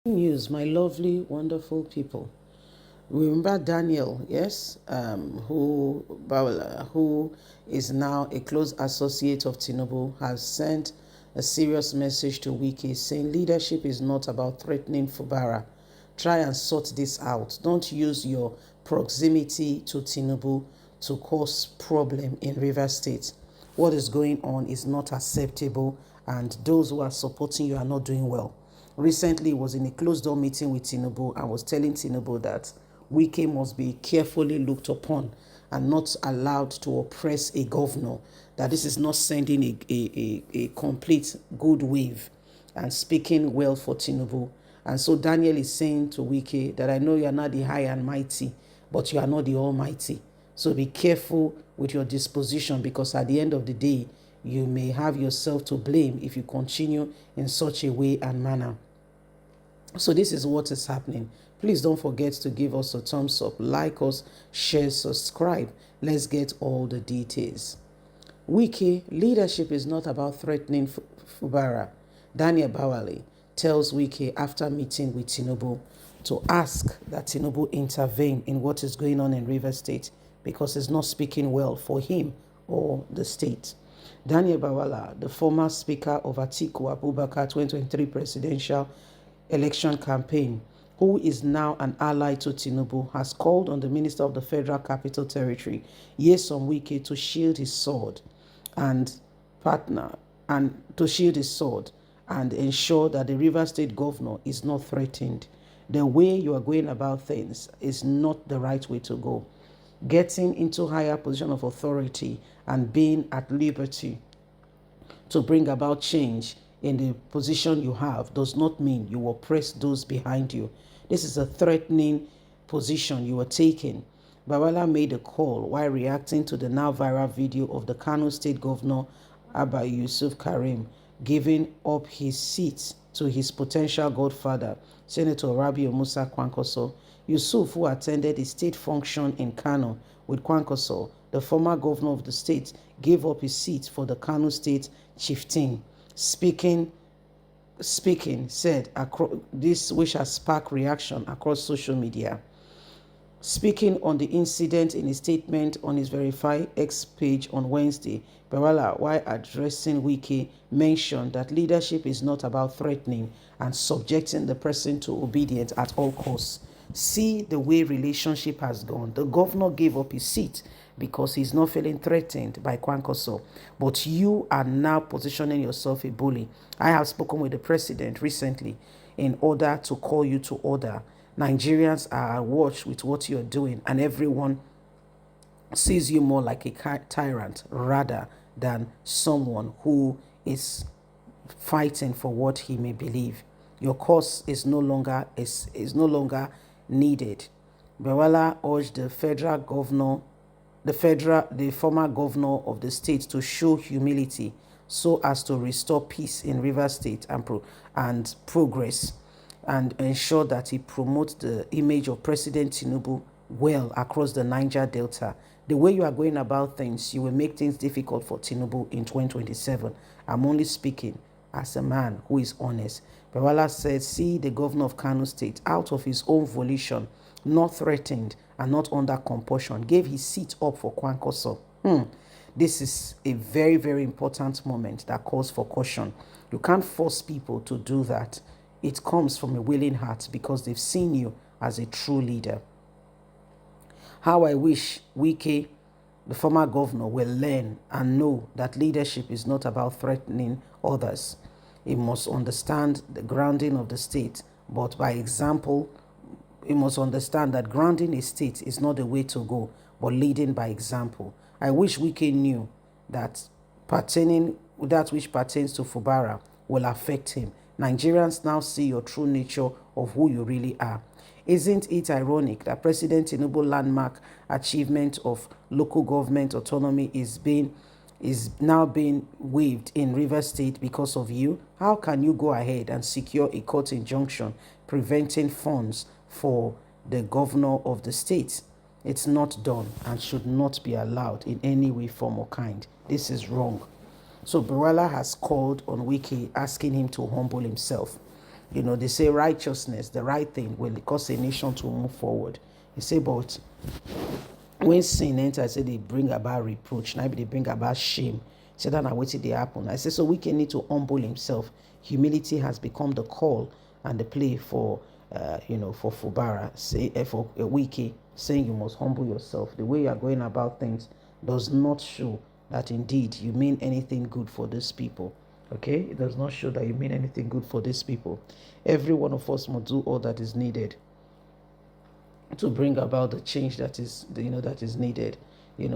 News, my lovely, wonderful people. Remember Daniel, yes, who Bwala, who is now a close associate of Tinubu, has sent a serious message to Wike saying leadership is not about threatening Fubara. Try and sort this out. Don't use your proximity to Tinubu to cause problem in River State. What is going on is not acceptable, and those who are supporting you are not doing well. Recently, he was in a closed door meeting with Tinubu and was telling Tinubu that Wike must be carefully looked upon and not allowed to oppress a governor, that this is not sending a complete good wave, and speaking well for Tinubu. And so Daniel is saying to Wike that I know you are not the high and mighty, but you are not the almighty. So be careful with your disposition, because at the end of the day, you may have yourself to blame if you continue in such a way and manner. So this is what is happening. Please don't forget to give us a thumbs up, like us, share, subscribe. Let's get all the details. Wike, leadership is not about threatening Fubara. Daniel Bwala tells Wike after meeting with Tinubu to ask that Tinubu intervene in what is going on in River State, because it's not speaking well for him or the state. Daniel Bwala, the former speaker of Atiku Abubakar 2023 presidential election campaign, who is now an ally to Tinubu, has called on the Minister of the Federal Capital Territory, Nyesom Wike, to shield his sword and partner and to shield his sword and ensure that the River State governor is not threatened. The way you are going about things is not the right way to go. Getting into higher position of authority and being at liberty to bring about change in the position you have does not mean you oppress those behind you. This is a threatening position you are taking. Bwala made a call while reacting to the now viral video of the Kano State Governor Abba Yusuf Karim giving up his seat to his potential godfather, Senator Rabiu Musa Kwankwaso. Yusuf, who attended a state function in Kano with Kwankwaso, the former governor of the state, gave up his seat for the Kano State chieftain. Speaking said this, which has sparked reaction across social media. Speaking on the incident in a statement on his verified X page on Wednesday, Bwala, while addressing Wike, mentioned that leadership is not about threatening and subjecting the person to obedience at all costs. See the way relationship has gone. The governor gave up his seat because he's not feeling threatened by Kwankwaso. But you are now positioning yourself a bully. I have spoken with the president recently in order to call you to order. Nigerians are at watch with what you're doing, and everyone sees you more like a tyrant rather than someone who is fighting for what he may believe. Your cause is no longer needed. Bwala urged the former governor of the state to show humility so as to restore peace in River State and progress, and ensure that he promotes the image of President Tinubu well across the Niger Delta. The way you are going about things, you will make things difficult for Tinubu in 2027. I'm only speaking as a man who is honest. Bwala said, see the governor of Kano State, out of his own volition, not threatened and not under compulsion, gave his seat up for Kwankwaso. This is a very, very important moment that calls for caution. You can't force people to do that. It comes from a willing heart because they've seen you as a true leader. How I wish Wike, the former governor, will learn and know that leadership is not about threatening others. He must understand the grounding of the state, but by example, he must understand that grounding a state is not the way to go, but leading by example. I wish Wike knew that that which pertains to Fubara will affect him. Nigerians now see your true nature of who you really are. Isn't it ironic that President Tinubu's landmark achievement of local government autonomy is now being waived in River State because of you? How can you go ahead and secure a court injunction preventing funds for the governor of the state? It's not done and should not be allowed in any way, form, or kind. This is wrong. So Bwala has called on Wike, asking him to humble himself. They say righteousness, the right thing, will cause a nation to move forward. He say, but when sin enter, I say they bring about reproach. Now they bring about shame. Say that now wait till they happen. I say so Wike need to humble himself. Humility has become the call and the play for for Fubara, say for Wike, saying you must humble yourself. The way you are going about things does not show that indeed you mean anything good for these people. Okay, it does not show that you mean anything good for these people. Every one of us must do all that is needed to bring about the change that is that is needed.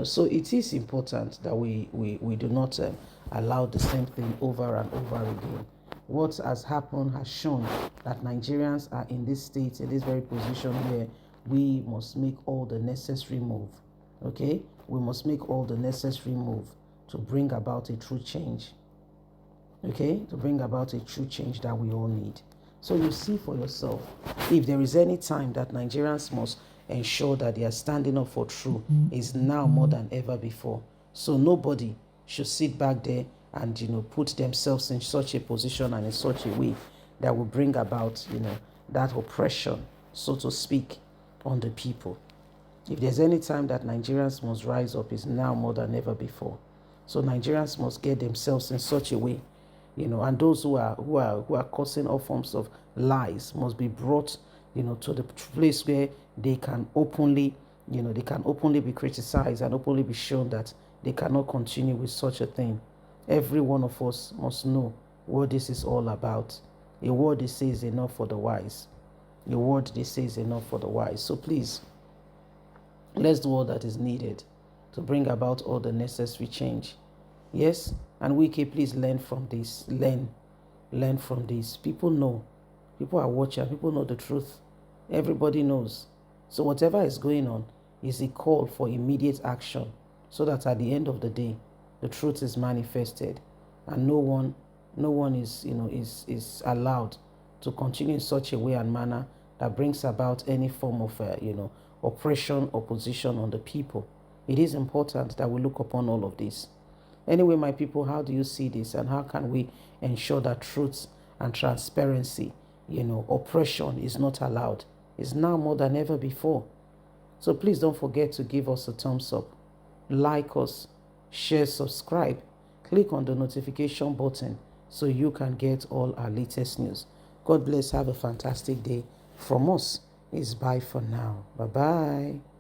So it is important that we do not allow the same thing over and over again. What has happened has shown that Nigerians are in this state, in this very position where we must make all the necessary move. Okay, we must make all the necessary move to bring about a true change. Okay, to bring about a true change that we all need. So you see for yourself, if there is any time that Nigerians must ensure that they are standing up for true, is now more than ever before. So nobody should sit back there and put themselves in such a position and in such a way that will bring about that oppression, so to speak, on the people. If there's any time that Nigerians must rise up, is now more than ever before. So Nigerians must get themselves in such a way, and those who are causing all forms of lies must be brought, to the place where they can openly, be criticized and openly be shown that they cannot continue with such a thing. Every one of us must know what this is all about. A word they say is enough for the wise. A word they say is enough for the wise. So please, let's do all that is needed to bring about all the necessary change. Yes, and Wike, please learn from this. Learn from this. People know. People are watching. People know the truth. Everybody knows. So whatever is going on is a call for immediate action, so that at the end of the day, the truth is manifested, and no one is allowed to continue in such a way and manner that brings about any form of oppression, opposition on the people. It is important that we look upon all of this. Anyway, my people, how do you see this, and how can we ensure that truth and transparency, oppression is not allowed? It's now more than ever before. So please don't forget to give us a thumbs up, like us, share, subscribe, click on the notification button so you can get all our latest news. God bless. Have a fantastic day. From us, it's bye for now. Bye-bye.